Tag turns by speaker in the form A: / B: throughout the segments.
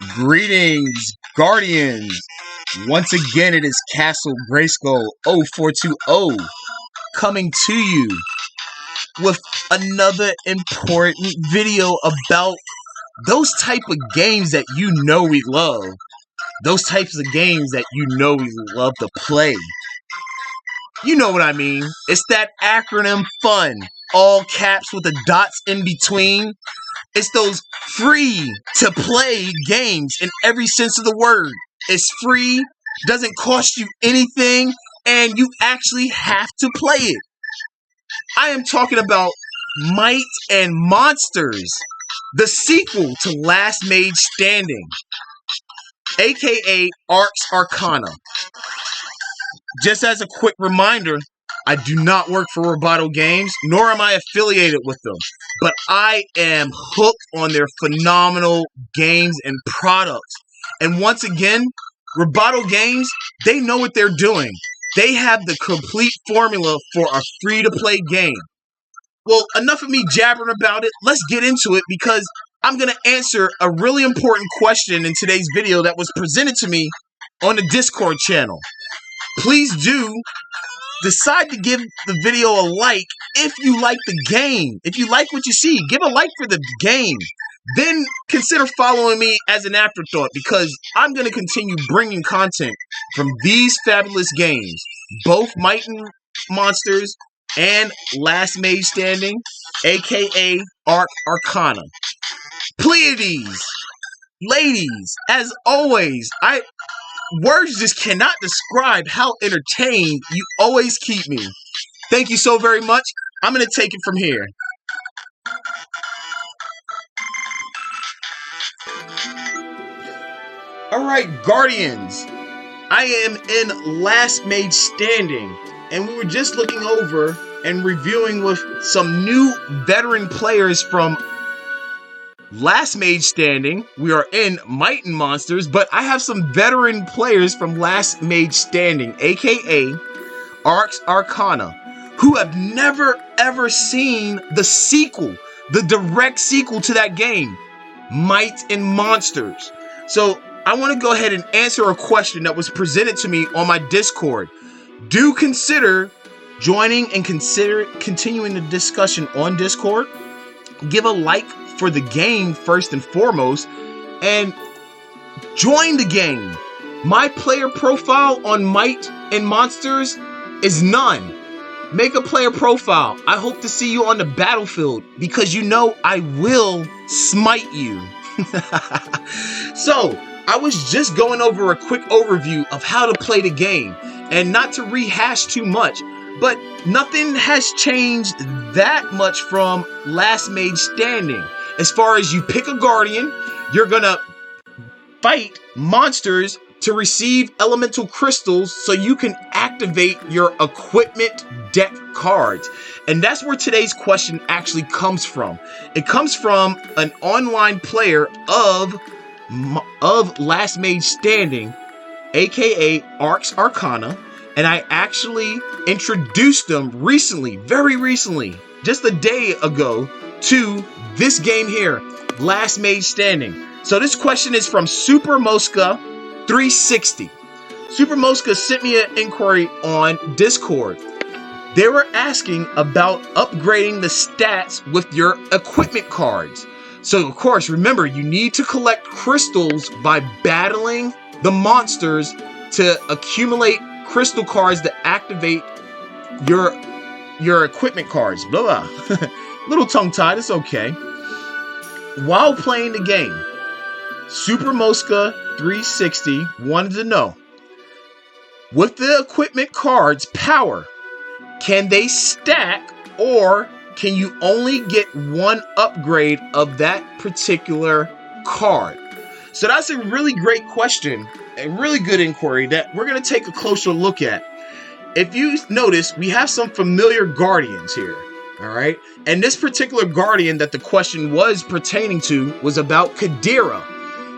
A: Greetings, Guardians! Once again, it is Castle Grayskull 0420 coming to you with another important video about those type of games that you know we love. Those types of games that you know we love to play. You know what I mean. It's that acronym FUN, all caps with the dots in between. It's those free-to-play games in every sense of the word. It's free, doesn't cost you anything, and you actually have to play it. I am talking about Might and Monsters, the sequel to Last Mage Standing, a.k.a. Arx Arcana. Just as a quick reminder, I do not work for Roboto Games, nor am I affiliated with them. But I am hooked on their phenomenal games and products. And once again, Roboto Games, they know what they're doing. They have the complete formula for a free-to-play game. Well, enough of me jabbering about it. Let's get into it because I'm going to answer a really important question in today's video that was presented to me on the Discord channel. Please do decide to give the video a like if you like the game. If you like what you see, give a like for the game. Then consider following me as an afterthought because I'm going to continue bringing content from these fabulous games. Both Might and Monsters and Last Mage Standing, a.k.a. Arx Arcana. Pleiades, ladies, as always, words just cannot describe how entertained you always keep me. Thank you so very much. I'm going to take it from here. Alright, Guardians. I am in Last Mage Standing, and we were just looking over and reviewing with some new veteran players from Last Mage Standing. We are in Might and Monsters, but I have some veteran players from Last Mage Standing, a.k.a. Arx Arcana, who have never ever seen the sequel, the direct sequel to that game, Might and Monsters. So I want to go ahead and answer a question that was presented to me on my Discord. Do consider joining and consider continuing the discussion on Discord. Give a like for the game first and foremost, and join the game. My player profile on Might and Monsters is none. Make a player profile. I hope to see you on the battlefield because you know I will smite you. So, I was just going over a quick overview of how to play the game, and not to rehash too much, but nothing has changed that much from Last Mage Standing. As far as you pick a Guardian, you're gonna fight monsters to receive elemental crystals so you can activate your equipment deck cards. And that's where today's question actually comes from. It comes from an online player of Last Mage Standing, a.k.a. Arx Arcana, and I actually introduced them recently, very recently, just a day ago, to this game here, Last Mage Standing. So this question is from Super Mosca 360. Super Mosca sent me an inquiry on Discord. They were asking about upgrading the stats with your equipment cards. So of course, remember, you need to collect crystals by battling the monsters to accumulate crystal cards to activate your equipment cards. Blah blah. Little tongue-tied, it's okay. While playing the game, Super Mosca 360 wanted to know, with the equipment cards power, can they stack or can you only get one upgrade of that particular card? So that's a really great question, a really good inquiry that we're going to take a closer look at. If you notice, we have some familiar Guardians here. All right. And this particular Guardian that the question was pertaining to was about Kadira.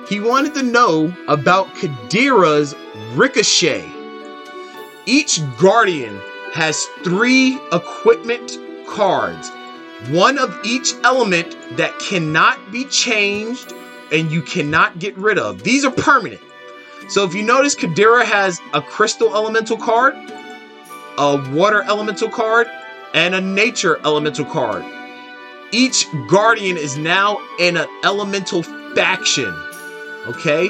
A: He wanted to know about Kadira's Ricochet. Each Guardian has 3 equipment cards, one of each element that cannot be changed and you cannot get rid of. These are permanent. So if you notice, Kadira has a crystal elemental card, a water elemental card, and a nature elemental card. Each guardian is now in an elemental faction. Okay?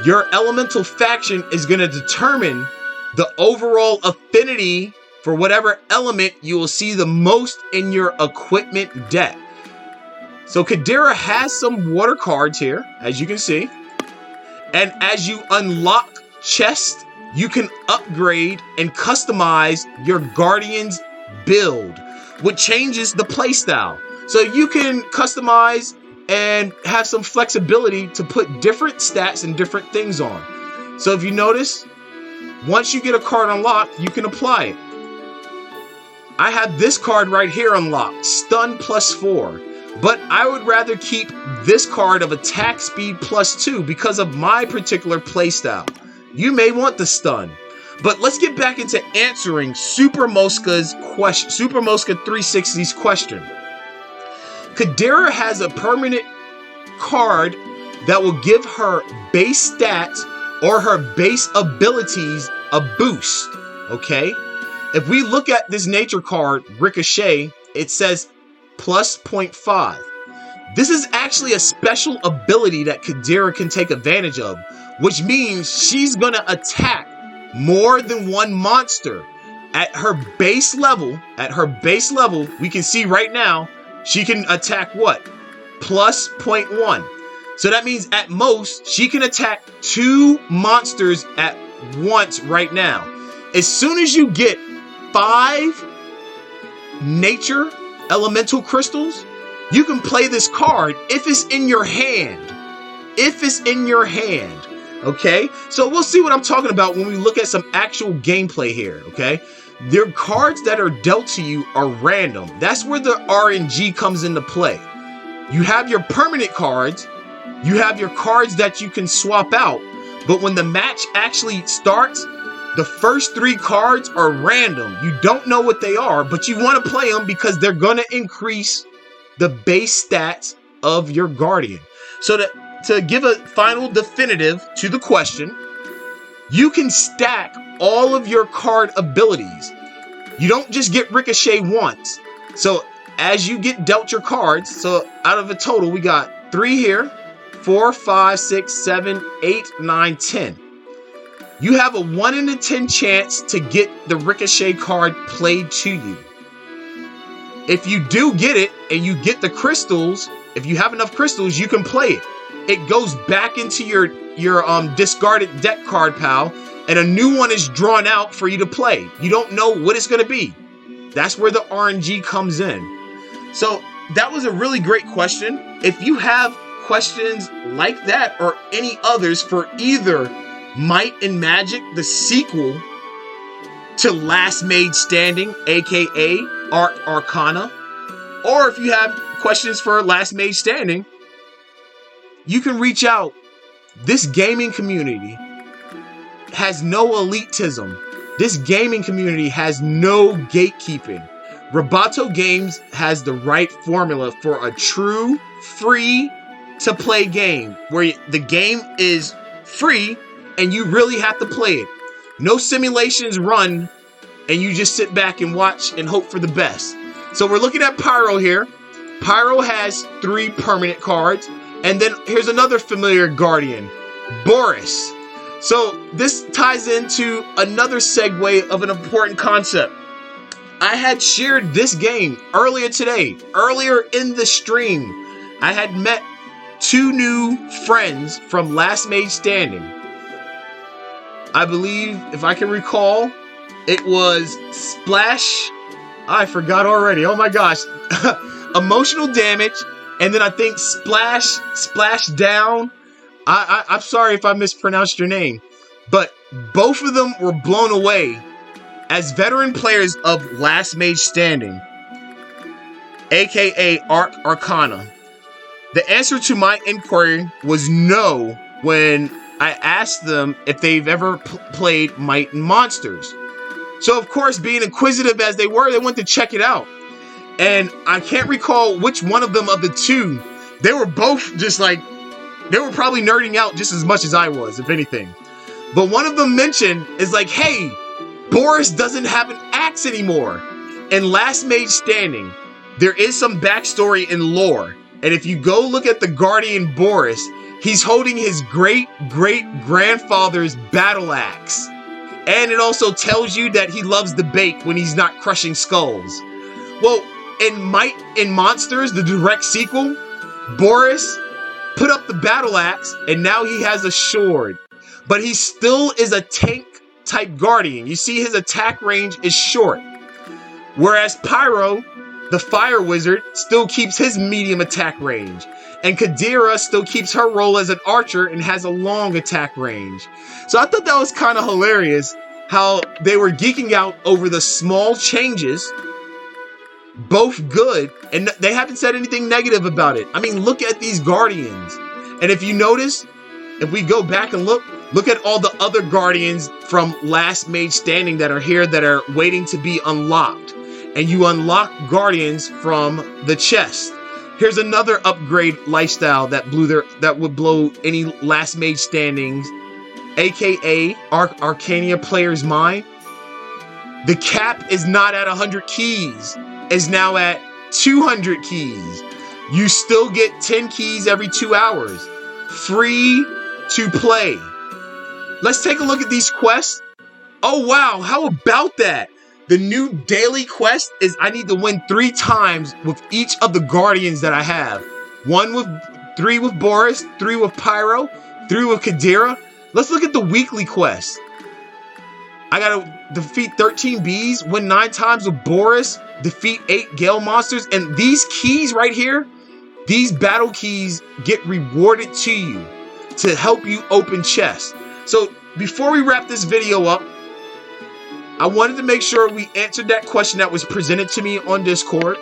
A: Your elemental faction is going to determine the overall affinity for whatever element you will see the most in your equipment deck. So Kadira has some water cards here, as you can see. And as you unlock chests, you can upgrade and customize your Guardian's build, which changes the playstyle. So you can customize and have some flexibility to put different stats and different things on. So if you notice, once you get a card unlocked, you can apply it. I have this card right here unlocked, Stun +4. But I would rather keep this card of attack speed +2 because of my particular playstyle. You may want the stun. But let's get back into answering Super Mosca's question, Super Mosca 360's question. Kadira has a permanent card that will give her base stats or her base abilities a boost. Okay? If we look at this nature card, Ricochet, it says plus 0.5. This is actually a special ability that Kadira can take advantage of, which means she's going to attack more than one monster. At her base level, we can see right now, she can attack what? Plus 0.1. So that means at most, she can attack 2 monsters at once right now. As soon as you get 5 nature elemental crystals, you can play this card if it's in your hand. If it's in your hand. Okay? So we'll see what I'm talking about when we look at some actual gameplay here. Okay? Their cards that are dealt to you are random. That's where the RNG comes into play. You have your permanent cards. You have your cards that you can swap out. But when the match actually starts, the first 3 cards are random. You don't know what they are, but you want to play them because they're going to increase the base stats of your Guardian. So to give a final definitive to the question, you can stack all of your card abilities. You don't just get Ricochet once. So as you get dealt your cards, so out of a total, we got 3 here, 4, 5, 6, 7, 8, 9, 10. You have a 1 in 10 chance to get the Ricochet card played to you. If you do get it and you get the crystals, if you have enough crystals, you can play it. It goes back into your discarded deck card pile, and a new one is drawn out for you to play. You don't know what it's going to be. That's where the RNG comes in. So that was a really great question. If you have questions like that or any others for either Might and Magic, the sequel to Last Mage Standing, a.k.a. Arx Arcana, or if you have questions for Last Mage Standing, you can reach out. This gaming community has no elitism. This gaming community has no gatekeeping. Roboto Games has the right formula for a true free-to-play game where the game is free and you really have to play it. No simulations run and you just sit back and watch and hope for the best. So we're looking at Pyro here. Pyro has 3 permanent cards. And then here's another familiar Guardian, Boris. So this ties into another segue of an important concept. I had shared this game earlier today, earlier in the stream. I had met 2 new friends from Last Mage Standing. I believe, if I can recall, it was Splash. I forgot already. Oh my gosh. Emotional Damage. And then I think Splash Down. I'm sorry if I mispronounced your name. But both of them were blown away as veteran players of Last Mage Standing, a.k.a. Arx Arcana. The answer to my inquiry was no when I asked them if they've ever played Might and Monsters. So, of course, being inquisitive as they were, they went to check it out. And I can't recall which one of them of the 2. They were both just like they were probably nerding out just as much as I was, if anything. But one of them mentioned is like, hey, Boris doesn't have an axe anymore. In Last Mage Standing, there is some backstory in lore. And if you go look at the Guardian Boris, he's holding his great-great-grandfather's battle axe. And it also tells you that he loves to bake when he's not crushing skulls. Well, in Might and Monsters, the direct sequel, Boris put up the battle axe and now he has a sword. But he still is a tank-type guardian. You see his attack range is short. Whereas Pyro, the fire wizard, still keeps his medium attack range. And Kadira still keeps her role as an archer and has a long attack range. So I thought that was kind of hilarious how they were geeking out over the small changes, both good, and they haven't said anything negative about it. I mean, look at these guardians. And if you notice, if we go back and look at all the other guardians from Last Mage Standing that are here that are waiting to be unlocked. And you unlock guardians from the chest. Here's another upgrade lifestyle that would blow any Last Mage Standings, a.k.a. Arx Arcana Player's mind. The cap is not at 100 keys. It's now at 200 keys. You still get 10 keys every 2 hours. Free to play. Let's take a look at these quests. Oh wow, how about that? The new daily quest is I need to win 3 times with each of the guardians that I have. 3 with Boris, 3 with Pyro, 3 with Kadira. Let's look at the weekly quest. I gotta defeat 13 bees, win 9 times with Boris, defeat 8 gale monsters, and these keys right here, these battle keys get rewarded to you to help you open chests. So before we wrap this video up, I wanted to make sure we answered that question that was presented to me on Discord.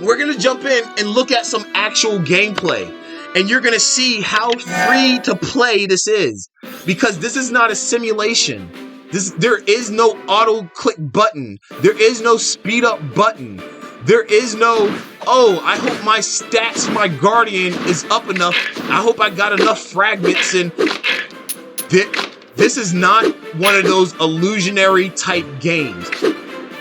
A: We're going to jump in and look at some actual gameplay. And you're going to see how free to play this is. Because this is not a simulation. There is no auto-click button. There is no speed-up button. There is no, oh, I hope my stats for my Guardian is up enough. I hope I got enough fragments and... This is not one of those illusionary type games.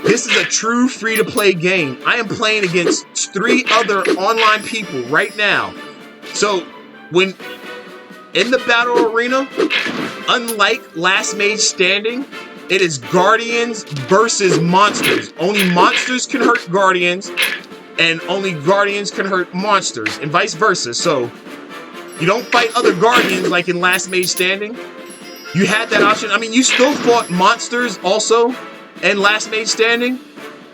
A: This is a true free-to-play game. I am playing against 3 other online people right now. So, when in the battle arena, unlike Last Mage Standing, it is Guardians versus monsters. Only monsters can hurt Guardians, and only Guardians can hurt monsters, and vice versa. So, you don't fight other Guardians like in Last Mage Standing. You had that option. I mean, you still fought monsters also in Last Mage Standing,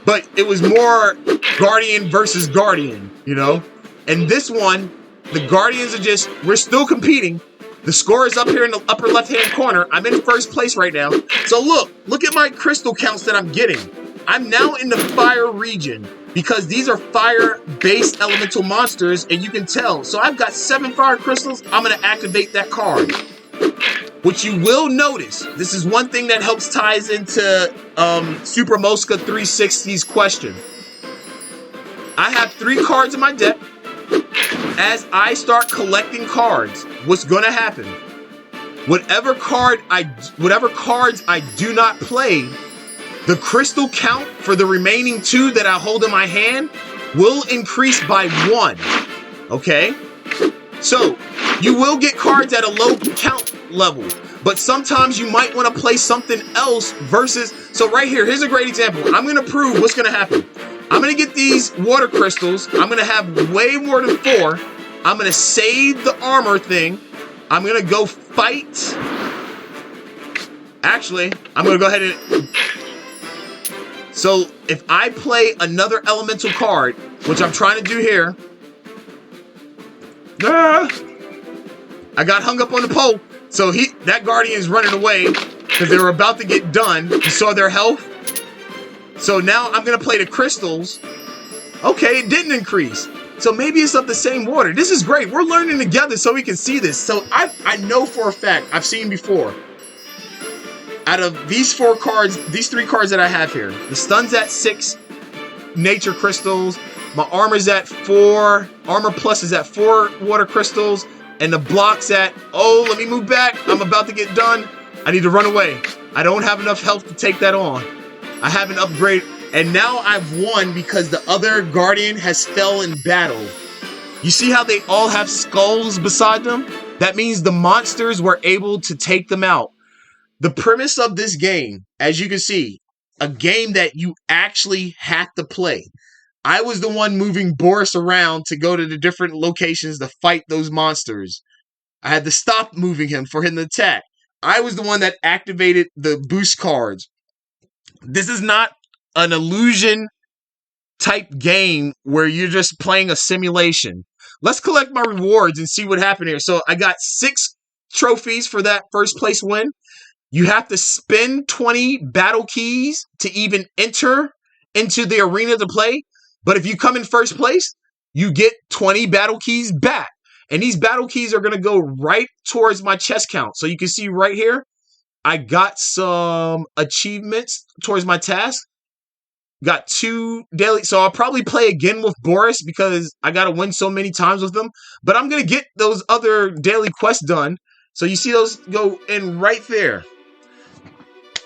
A: but it was more Guardian versus Guardian, you know? And this one, the Guardians are just, we're still competing. The score is up here in the upper left-hand corner. I'm in first place right now. So look at my crystal counts that I'm getting. I'm now in the fire region because these are fire-based elemental monsters, and you can tell. So I've got 7 fire crystals. I'm going to activate that card. What you will notice, this is one thing that helps ties into Super Mosca 360's question. I have 3 cards in my deck. As I start collecting cards, what's going to happen? Whatever cards I do not play, the crystal count for the remaining 2 that I hold in my hand will increase by 1. Okay? So, you will get cards at a low count level, but sometimes you might want to play something else versus... So right here, here's a great example. I'm going to prove what's going to happen. I'm going to get these water crystals. I'm going to have way more than 4. I'm going to save the armor thing. I'm going to go fight. Actually, I'm going to go ahead and... So, if I play another elemental card, which I'm trying to do here... I got hung up on the pole. So that Guardian is running away because they were about to get done. You saw their health. So now I'm going to play the crystals. Okay, it didn't increase. So maybe it's of the same water. This is great. We're learning together so we can see this. So I know for a fact, I've seen before. Out of these 4 cards, these 3 cards that I have here, the stun's at 6 nature crystals. My armor's at 4. Armor plus is at 4 water crystals. And the block's at, oh, let me move back. I'm about to get done. I need to run away. I don't have enough health to take that on. I haven't upgraded. And now I've won because the other Guardian has fell in battle. You see how they all have skulls beside them? That means the monsters were able to take them out. The premise of this game, as you can see, a game that you actually have to play. I was the one moving Boris around to go to the different locations to fight those monsters. I had to stop moving him for him to attack. I was the one that activated the boost cards. This is not an illusion type game where you're just playing a simulation. Let's collect my rewards and see what happened here. So I got 6 trophies for that first place win. You have to spend 20 battle keys to even enter into the arena to play. But if you come in first place, you get 20 battle keys back. And these battle keys are going to go right towards my chest count. So you can see right here, I got some achievements towards my task. Got 2 daily. So I'll probably play again with Boris because I got to win so many times with them. But I'm going to get those other daily quests done. So you see those go in right there.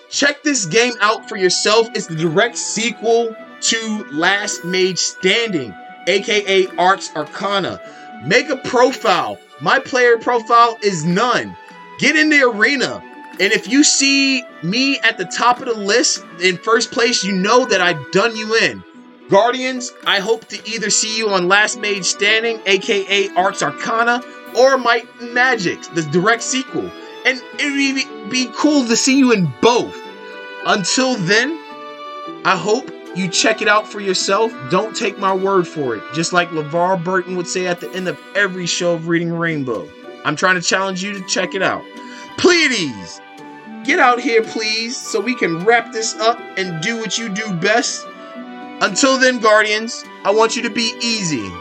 A: Check this game out for yourself. It's the direct sequel to Last Mage Standing, a.k.a. Arx Arcana. Make a profile. My player profile is none. Get in the arena. And if you see me at the top of the list in first place, you know that I've done you in. Guardians, I hope to either see you on Last Mage Standing, a.k.a. Arx Arcana, or Might and Magic, the direct sequel. And it would be cool to see you in both. Until then, I hope you check it out for yourself. Don't take my word for it. Just like LeVar Burton would say at the end of every show of Reading Rainbow. I'm trying to challenge you to check it out. Please, get out here, please, so we can wrap this up and do what you do best. Until then, Guardians, I want you to be easy.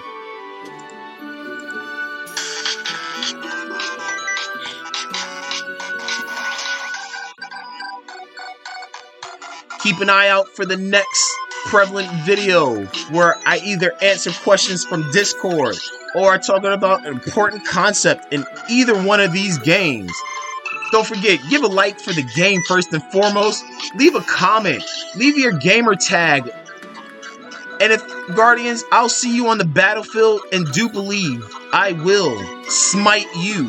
A: Keep an eye out for the next prevalent video where I either answer questions from Discord or I talk about an important concept in either one of these games. Don't forget, give a like for the game first and foremost. Leave a comment. Leave your gamer tag. And if, Guardians, I'll see you on the battlefield, and do believe I will smite you.